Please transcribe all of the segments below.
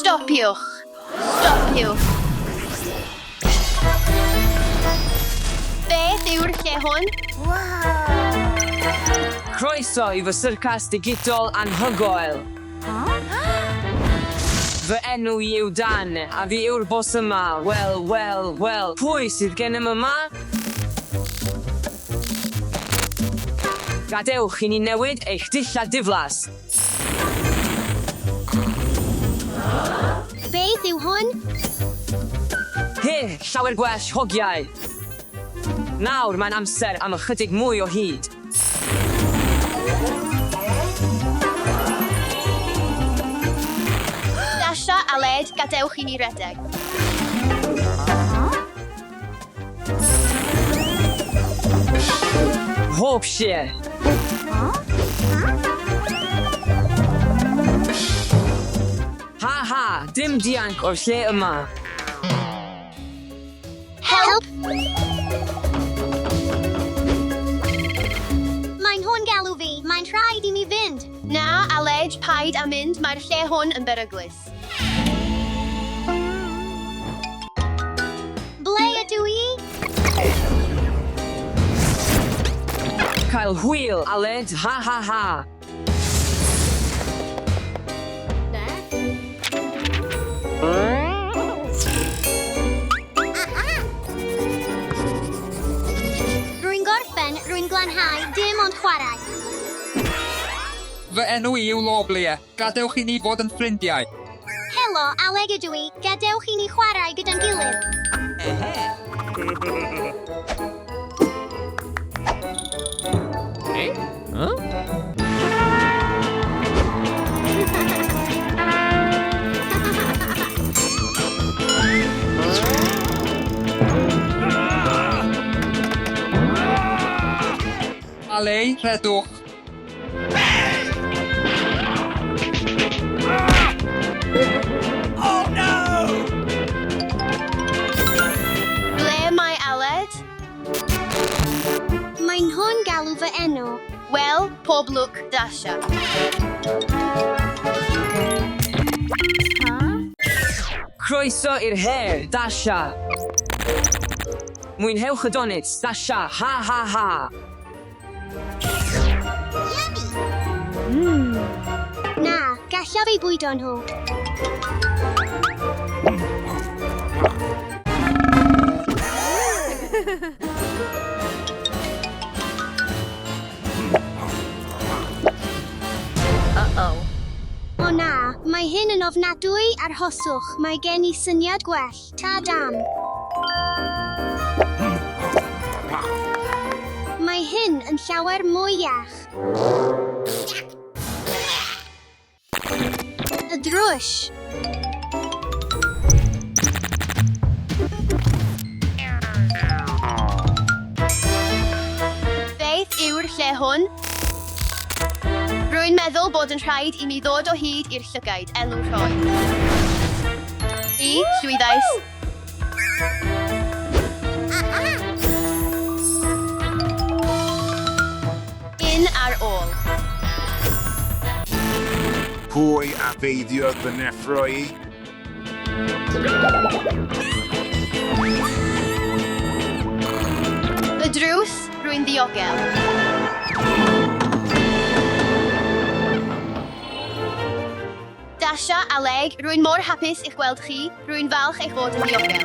Stopiwch. Stopiwch. Beth yw'r lle hwn? Croeso i fy syrcas digidol anhygoel. Fy enw yw Dan, a fi yw'r bos yma. Wel. Pwy sydd gennym yma? Gadewch i ni newid eich dilla diflas. Beth yw hwn? Llawer gwell hogiau. Nawr mae'n amser am ychydig mwy o hyd. Dasha a Led, gadewch i ni redeg. Hob sir. Ha, dim dianc o'r lle yma. Help! Mae'n hwn galw fi. Mae'n rhaid i mi fynd. Na, Aled, paid a mynd. Mae'r lle hwn yn beryglus. Ble ydw i? Cael hwyl, Aled, ha. Rwy'n gorffen, rwy'n glanhau, dim ond chwarae. Fy enw i yw Loblia. Gadewch i ni fod yn ffrindiau. Helo, Aleg ydw i. Gadewch i ni chwarae gyda'n gilydd. Alei, rhedwch. Ble mae Aled? Mae'n hwn galw fy enw. Wel, pob lwc, Dasha. Croeso i'r her, Dasha. Mwynhewch y donits, Dasha, ha. Na, gallaf ei bwydo nhw. O na, mae hyn yn ofnadwy arhoswch. Mae gen i syniad gwell. Ta-dam. Mae hyn yn llawer mwy iach. Y drwsh. Beth yw'r lle hwn? Rwy'n meddwl bod yn rhaid i mi ddod o hyd i'r llygaid elw rhoi. Llwyddais. Un ar ôl. Pwy a feidio fy neffro i? Y drws, rwy'n ddiogel. Dasha a Leg, rwy'n mor hapus i'ch gweld chi. Rwy'n falch eich fod yn ddiogel.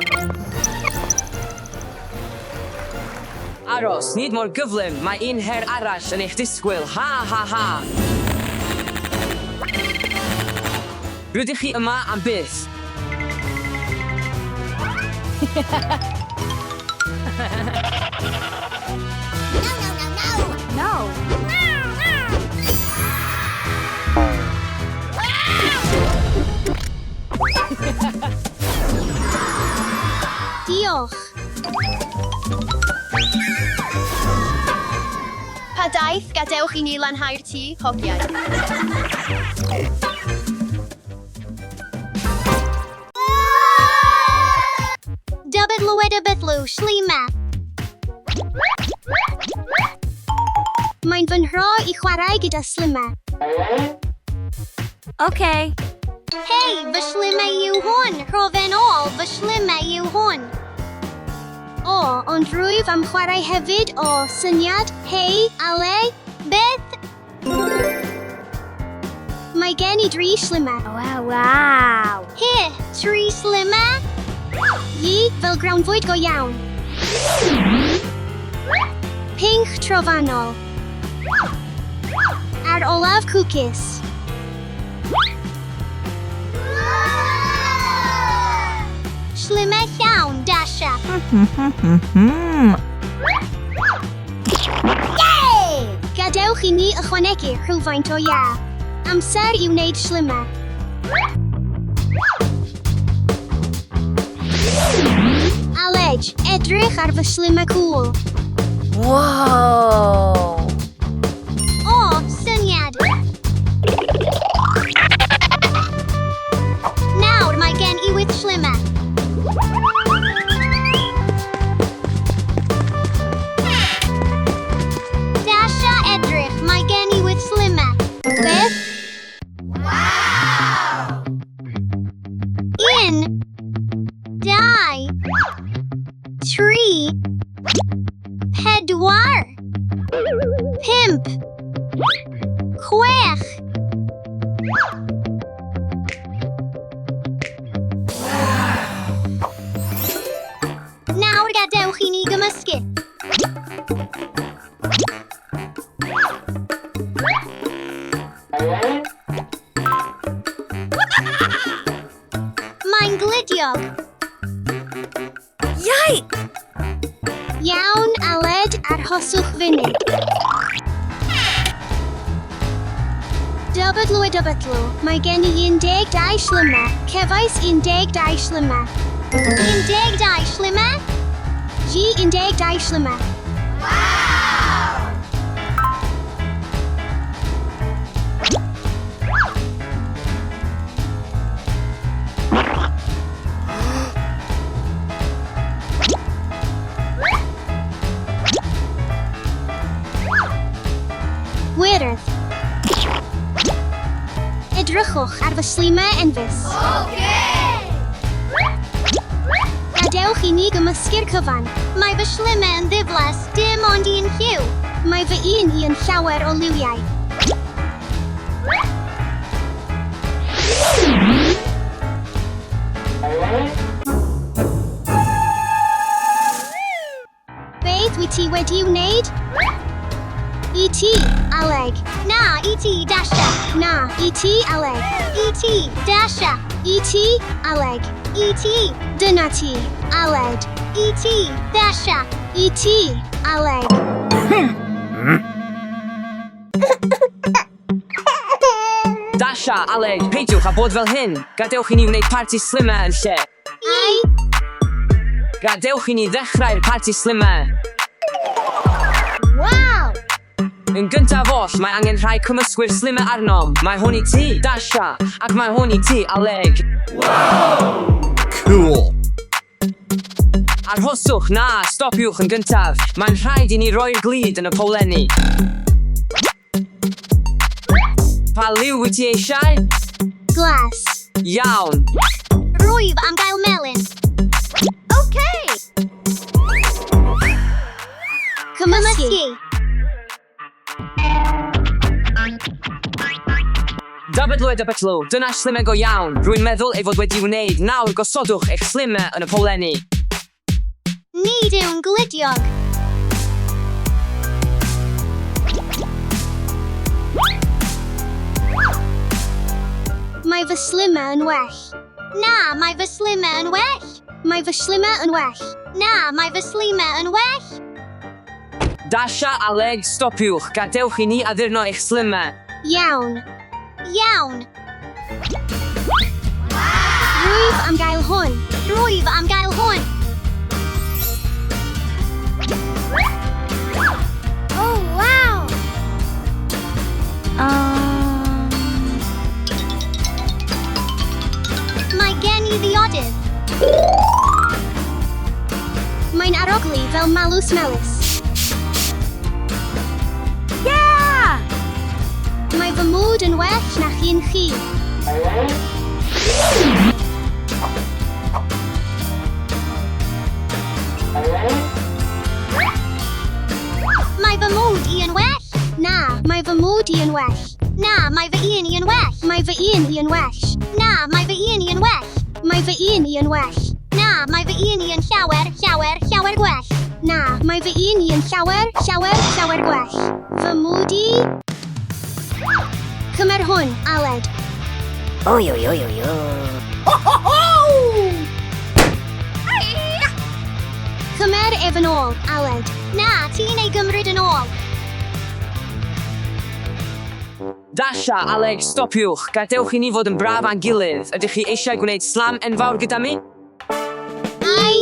Aros, nid mor gyflym, mae un her arall yn eich disgwyl, ha. Rydych chi yma am byth. No. Diolch. Pa daith, gadewch i ni lanhau'r tŷ, hogiau. Bydlw, slima. Mae'n fy nhro i chwarae gyda slima. Okay. Hei, fy slimau yw hwn. Rhofen ôl, fy slimau yw hwn. O, ond rwyf am chwarae hefyd o syniad. Hei, Ale, beth? Mae gen I 3 slimau. Wow. He, 3 slimau? Yi, fel grawnfwyd go iawn. Pink trofannol. Ar olaf cwcis. Slimau llawn, Dasha. Gadewch I ni ychwanegu rhywfaint o ia. Amser I wneud slimau. Alej, edrych ar fy slimau cwl. Whoa. O, syniad. Nawr mae gen I wyth slimau. Dasha edrych, mae gen I wyth slimau. Beth? Wow! 1, 2, 3, 4, 5, 6. Nawr gadewch I ni gymysgu. Mae'n gludiog. Yikes. Iawn, Aled, arhoswch funud. Dybydlw, mae gen I 12 slimau. Cefais 12 slimau. 12 slimau? G 12 slimau. Wyrdd. Edrychwch ar fy slimau enfys. Gadewch I ni gymysgu'r cyfan. Mae fy slimau yn ddiflas, dim ond un lliw. Mae fy un I yn llawer o liwiau. Beth wyt ti wedi wneud? E.T. Aleg. Na, E.T. Dasha. Na, E.T. Aleg. E.T. Dasha. E.T. Aleg. E.T. Dyna ti. Aled. E.T. Dasha. E.T. Aleg. Dasha, Ale, peidiwch a bod fel hyn. Gadewch I ni wneud parti slimau yn lle. Ai? Gadewch I ni ddechrau'r parti slimau. Wow! Yn gyntaf oll, mae angen rhai cymysgwyr slimau arnom. Mae hwn I ti, Dasha, ac mae hwn I ti, Aleg. Cool. Arhoswch, na, stopiwch yn gyntaf. Mae'n rhaid I ni roi'r glid yn y polenni. Pa liw wyt ti eisiau? Glas. Iawn. Rwyf am gael melyn. Okay. Cymysgu. Dybydlw, dyna slimau go iawn. Rwy'n meddwl ei fod wedi wneud. Nawr gosodwch eich slimau yn y polenni. Nid yw'n gludiog. Mae fy slimau yn well. Na, mae fy slimau yn well. Mae fy slimau yn well. Na, mae fy slimau yn well. Dasha, Aleg, stopiwch. Gadewch I ni addurno eich slimau. Iawn. Iawn. Rwyf am gael hwn. Rwyf am gael hwn. Oh, wow. Mae gen I ddiodydd. Mae'n arogli fel malws melys. Yeah! Mae fy mwd yn well na chi'n chi. Mae fy mwd i yn well. Na, mae fy mwd i yn well. Na, mae fy un i yn well. Mae fy un i yn well. Na, mae fy un i yn well. Mae fy un i yn well. Na, mae fy un i yn llawer, llawer, llawer gwell. Na, mae fy un i yn llawer, llawer, llawer gwell. Fy mwd i... Cymer hwn, Aled. Oi, oi, oi, oi, oi. Cymer ef yn ôl, Aled. Na, ti'n ei gymryd yn ôl. Dasha, Aleg, stopiwch. Gadewch i ni fod yn braf a'n gilydd. Ydych chi eisiau gwneud slam enfawr gyda mi? Ai,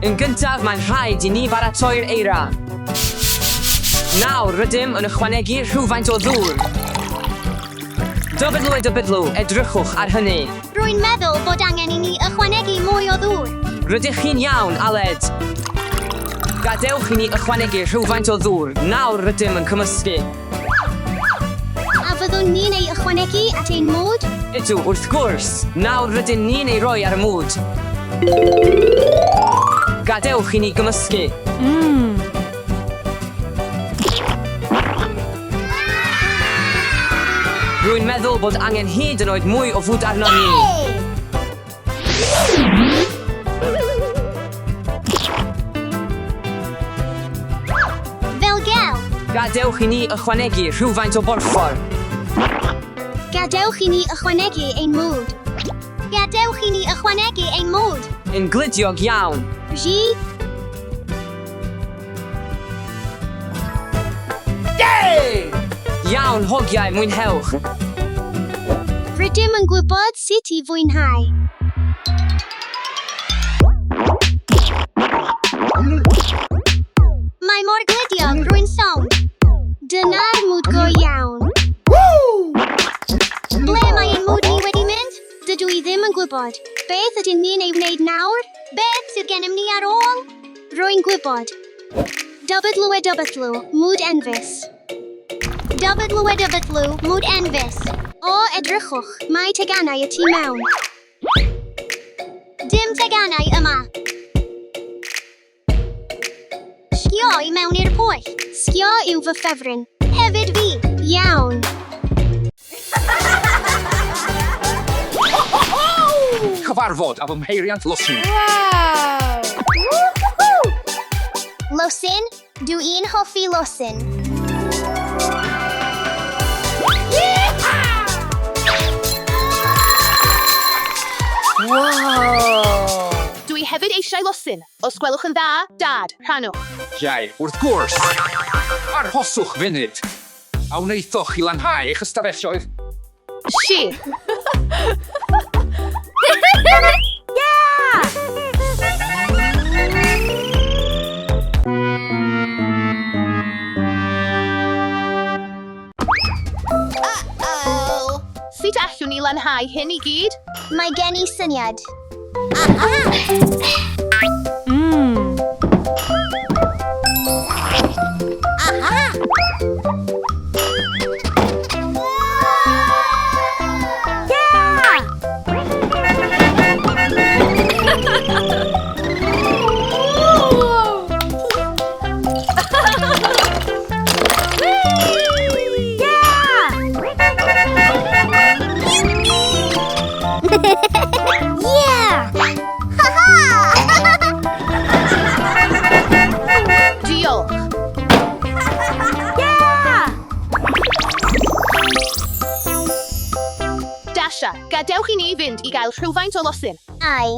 Yn gyntaf, mae'n rhaid i ni baratoi'r eira. Nawr, rydym yn ychwanegu rhywfaint o ddŵr. Dybydlw, edrychwch ar hynny. rwy'n meddwl bod angen i ni ychwanegu mwy o ddŵr. Rydych chi'n iawn, Aled. Gadewch i ni ychwanegu rhywfaint o ddŵr. Nawr rydym yn cymysgu. A fyddwn ni'n ei ychwanegu at ein mwd? Ydw, wrth gwrs. Nawr rydyn ni'n ei roi ar y mwd. Gadewch i ni gymysgu. Rwy'n meddwl bod angen hyd yn oed mwy o fwd arno ni. Fel gel. Gadewch i ni ychwanegu rhywfaint o borffor. Gadewch i ni ychwanegu ein mwd. Gadewch i ni ychwanegu ein mwd. Yn gludiog iawn. G. Iawn, hogiau, mwynhewch. Rydym yn gwybod sut i fwynhau. Mae mor gludiog rwy'n sôn. Dyna'r mwd go iawn. Ble mae ein mwd ni wedi mynd? Dydw i ddim yn gwybod. Beth ydyn ni'n ei wneud nawr? Beth sydd gennym ni ar ôl? Rwy'n gwybod. Dybydlw, mwd enfys. Dybydlw, mwd enfys. O, edrychwch, mae teganau y tu mewn. Dim teganau yma. Sgio i mewn i'r pwyll. Sgio yw fy ffefryn. Hefyd fi. Iawn. Cyfarfod af ymheiriant lwsyn. Losyn? Dw i'n hoffi losyn. Dwi hefyd eisiau losyn. Os gwelwch yn dda, dad, rhannwch. Iau, wrth gwrs. Arhoswch funud. A wneithoch i lanhau eich ystafelloedd. Si. Sut allwn ni lanhau hyn i gyd? Mae gen i syniad. Diolch. Dasha, gadewch i ni fynd i gael rhywfaint o losyn. Ai.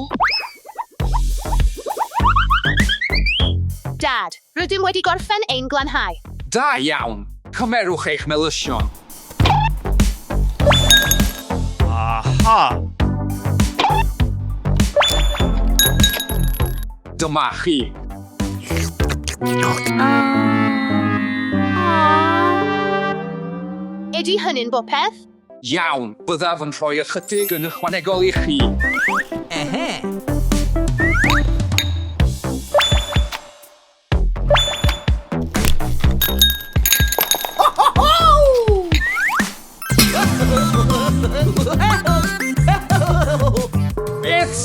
Dad, rydym wedi gorffen ein glanhau. Da iawn. Cymerwch eich melysion. Aha! Dyma chi. Ydy hynny'n bopeth? Iawn, byddaf yn rhoi ychydig yn ychwanegol i chi.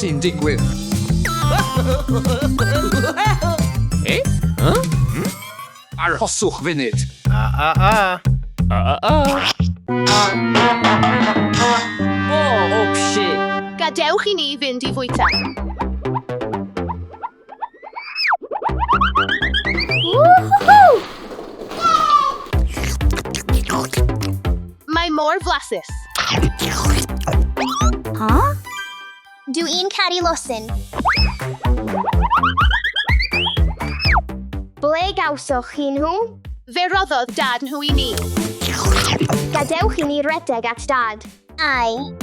sy'n digwydd? Arhoswch funud. Oh shit. Gadewch i ni fynd i fwyta. Mae mor flasus. Dwi'n caru losin. Ble gawsoch chi nhw? Fe roddodd dad nhw i ni. Gadewch i ni redeg at dad. Ai.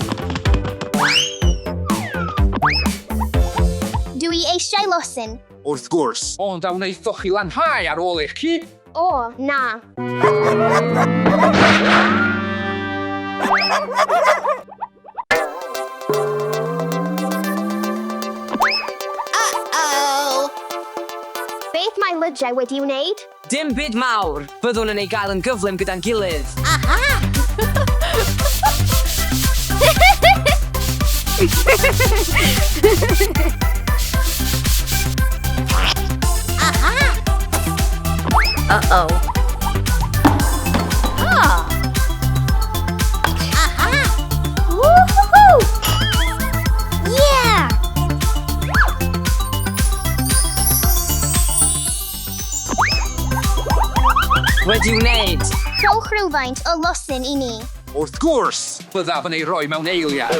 Dwi eisiau losin. Wrth gwrs. Ond a wnaethoch chi lanhau ar ôl eich ci? O, na. Oh! Beth mae lydiau wedi wneud? Dim byd mawr. Byddwn yn ei gael yn gyflym gyda'n gilydd. Uh-oh. Woohoo! Yeah! Wedi wneud. Rhowch rhywfaint o losin i ni. Wrth gwrs, byddaf yn ei roi mewn eiliad.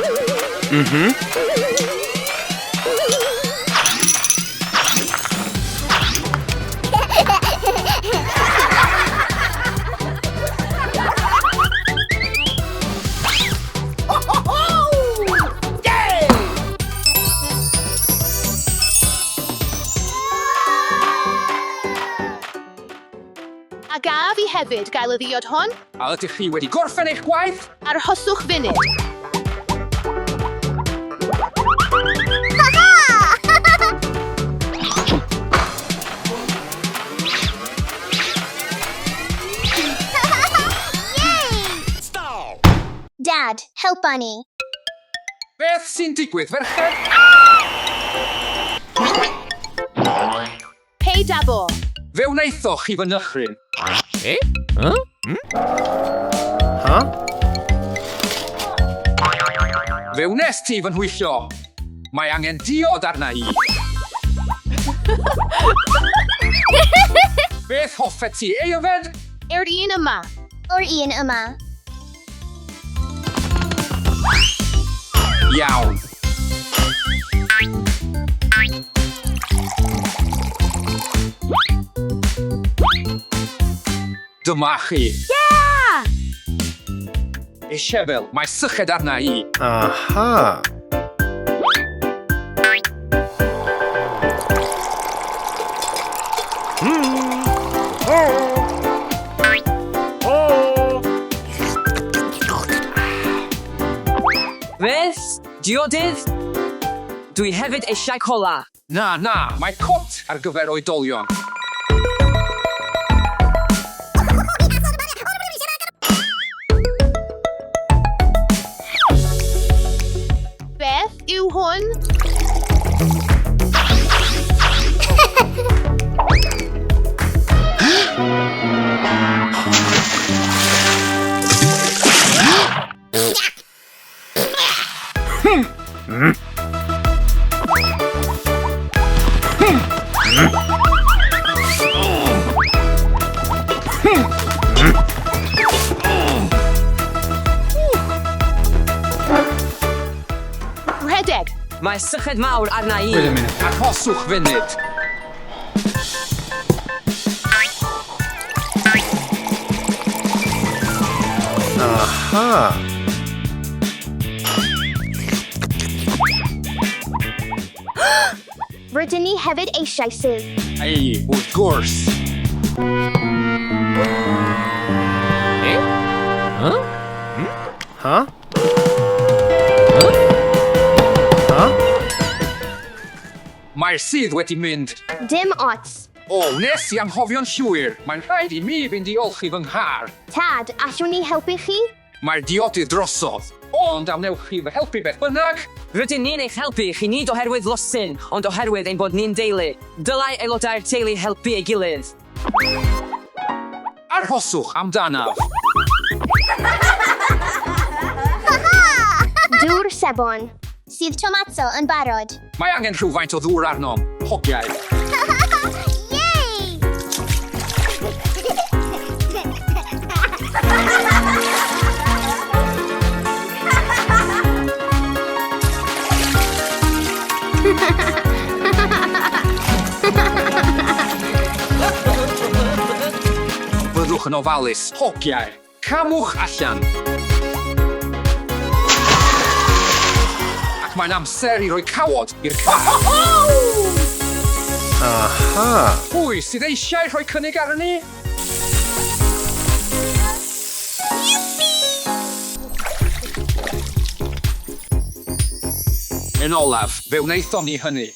A gaf i hefyd gael y ddiod hon. A ydych chi wedi gorffen eich gwaith? Arhoswch funud. Dad, helpa ni. Beth sy'n digwydd, ferched? Hei Dabo. Fe wnaethoch chi fy nychryn? Fe wnes ti fy nhwyllio. Mae angen diod arna i. Beth hoffet ti, ei yfed? Yr un yma. O'r un yma. Iawn. Dyma chi. Yeah! Eisiau mae syched arna i. Aha. Beth? Diodydd? Dwi hefyd eisiau cola. Na, mae cot ar gyfer oedolion. Beth yw hwn? Rhedeg. Mae syched mawr arna i. Wait a minute. Arhoswch funud. Aha. Rydyn ni hefyd eisiau sydd. Ei, wrth gwrs. Huh? Mae'r sydd wedi mynd. Dim ots. O, nes i anghofio'n llwyr. Mae'n rhaid i mi fynd i olchi fy nghar. Tad, allwn ni helpu chi? Mae'r diodydd drosodd. Ond awnewch chi fy helpu beth bynnag. Rydyn ni'n eich helpu chi nid oherwydd losyn, ond oherwydd ein bod ni'n deulu. Dylai aelodau'r teulu helpu ei gilydd. Arhoswch amdanaf. Dŵr sebon. Sydd tomato yn barod. Mae angen rhywfaint o ddŵr arnom. Hogiau. Yay! Byddwch yn ofalus. Hogiau. Camwch allan. Ac mae'n amser i roi cawod i'r car. Aha. Pwy sydd eisiau rhoi cynnig ar ni? Yn olaf, fe wnaethon ni hynny.